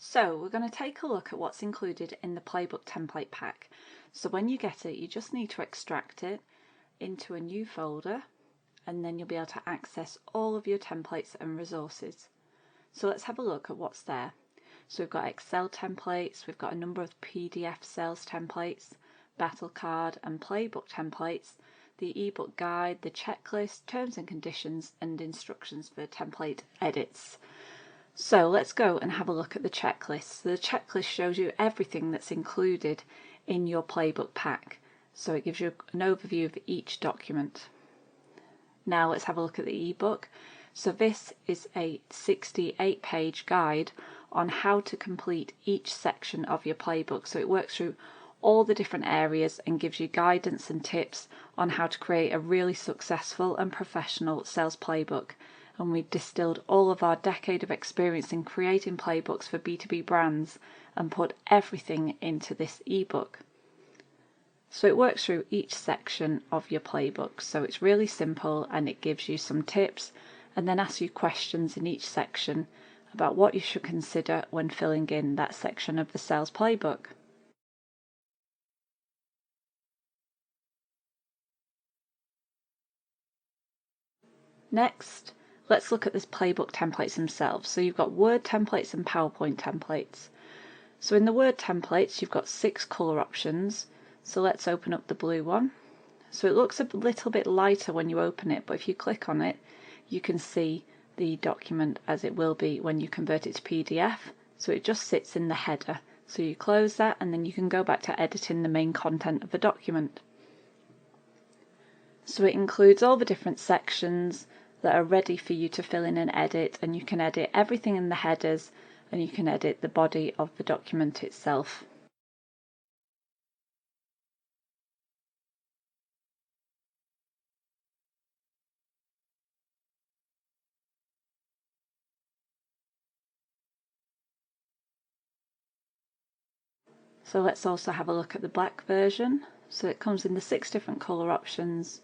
So we're going to take a look at what's included in the Playbook Template Pack. So when you get it, you just need to extract it into a new folder, and then you'll be able to access all of your templates and resources. So let's have a look at what's there. So we've got Excel templates, we've got a number of PDF sales templates, battle card and playbook templates, the ebook guide, the checklist, terms and conditions, and instructions for template edits. So let's go and have a look at the checklist. So the checklist shows you everything that's included in your playbook pack. So it gives you an overview of each document. Now let's have a look at the ebook. So this is a 68-page guide on how to complete each section of your playbook. So it works through all the different areas and gives you guidance and tips on how to create a really successful and professional sales playbook. And we've distilled all of our decade of experience in creating playbooks for B2B brands and put everything into this ebook. So it works through each section of your playbook. So it's really simple, and it gives you some tips and then asks you questions in each section about what you should consider when filling in that section of the sales playbook. Next, let's look at this playbook templates themselves. So you've got Word templates and PowerPoint templates. So in the Word templates, you've got 6 colour options. So let's open up the blue one. So it looks a little bit lighter when you open it, but if you click on it, you can see the document as it will be when you convert it to PDF. So it just sits in the header. So you close that, and then you can go back to editing the main content of the document. So it includes all the different sections that are ready for you to fill in and edit, and you can edit everything in the headers, and you can edit the body of the document itself. So let's also have a look at the black version. So it comes in the 6 different colour options,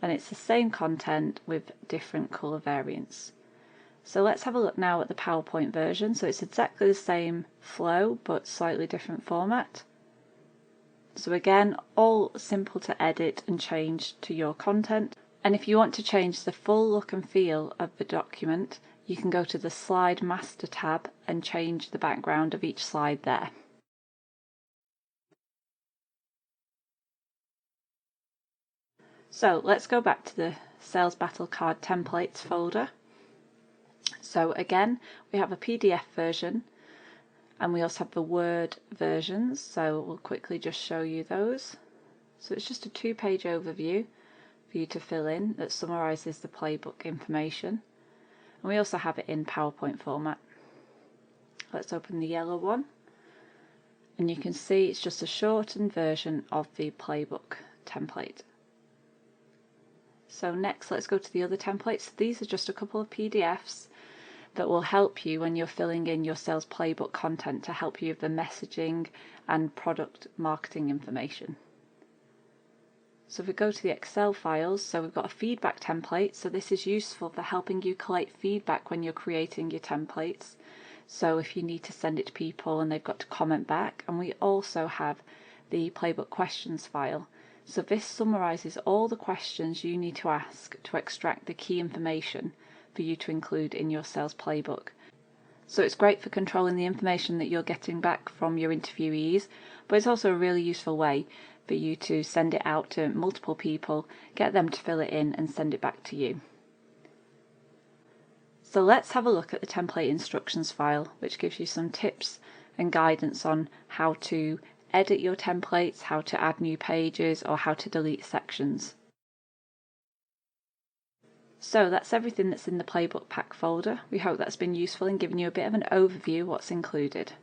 and it's the same content with different colour variants. So let's have a look now at the PowerPoint version. So it's exactly the same flow but slightly different format. So again, all simple to edit and change to your content. And if you want to change the full look and feel of the document, you can go to the Slide Master tab and change the background of each slide there. So let's go back to the Sales Battle Card Templates folder. So again, we have a PDF version, and we also have the Word versions, so we'll quickly just show you those. So it's just a 2-page overview for you to fill in that summarises the playbook information, and we also have it in PowerPoint format. Let's open the yellow one, and you can see it's just a shortened version of the playbook template. So next, let's go to the other templates. These are just a couple of PDFs that will help you when you're filling in your sales playbook content to help you with the messaging and product marketing information. So if we go to the Excel files, so we've got a feedback template. So this is useful for helping you collate feedback when you're creating your templates. So if you need to send it to people and they've got to comment back. And we also have the playbook questions file. So this summarises all the questions you need to ask to extract the key information for you to include in your sales playbook. So it's great for controlling the information that you're getting back from your interviewees, but it's also a really useful way for you to send it out to multiple people, get them to fill it in and send it back to you. So let's have a look at the template instructions file, which gives you some tips and guidance on how to edit your templates, how to add new pages, or how to delete sections. So that's everything that's in the Playbook Pack folder. We hope that's been useful in giving you a bit of an overview of what's included.